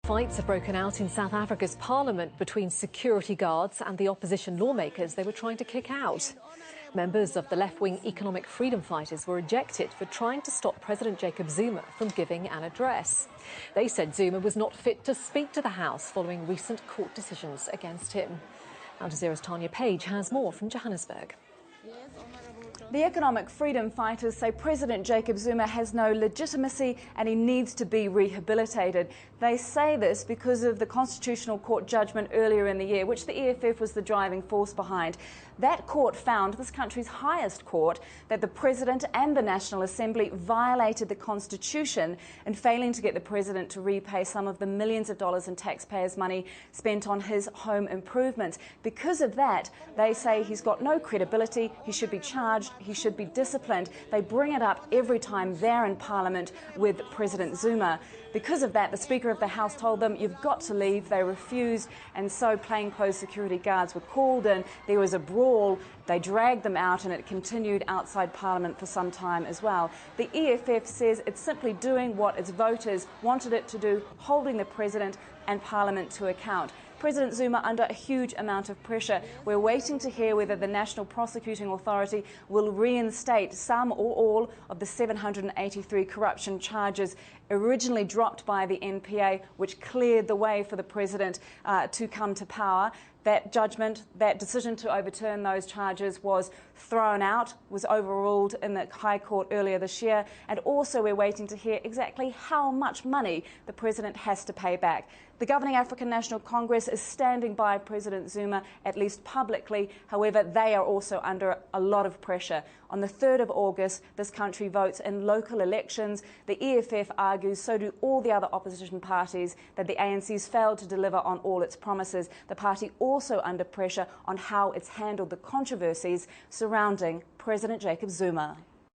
Fights have broken out in South Africa's parliament between security guards and the opposition lawmakers they were trying to kick out. Members of the left-wing economic freedom fighters were ejected for trying to stop President Jacob Zuma from giving an address. They said Zuma was not fit to speak to the House following recent court decisions against him. Al Jazeera's Tanya Page has more from Johannesburg. The economic freedom fighters say President Jacob Zuma has no legitimacy and he needs to be rehabilitated. They say this because of the Constitutional Court judgment earlier in the year, which the EFF was the driving force behind. That court found, this country's highest court, that the President and the National Assembly violated the Constitution in failing to get the President to repay some of the millions of dollars in taxpayers' money spent on his home improvements. Because of that, they say he's got no credibility, he should be charged, he should be disciplined. They bring it up every time they're in Parliament with President Zuma. Because of that, the Speaker of the House told them, you've got to leave. They refused, and so plainclothes security guards were called in. There was a brawl. They dragged them out, and it continued outside Parliament for some time as well. The EFF says it's simply doing what its voters wanted it to do, holding the President and Parliament to account. President Zuma under a huge amount of pressure. We're waiting to hear whether the National Prosecuting Authority will reinstate some or all of the 783 corruption charges originally dropped by the NPA, which cleared the way for the President to come to power. That judgment, that decision to overturn those charges was thrown out, was overruled in the High Court earlier this year, and also we're waiting to hear exactly how much money the President has to pay back. The governing African National Congress is standing by President Zuma, at least publicly. However, they are also under a lot of pressure. On the 3rd of August, this country votes in local elections. The EFF argues, so do all the other opposition parties, that the ANC's failed to deliver on all its promises. The party also under pressure on how it's handled the controversies surrounding President Jacob Zuma.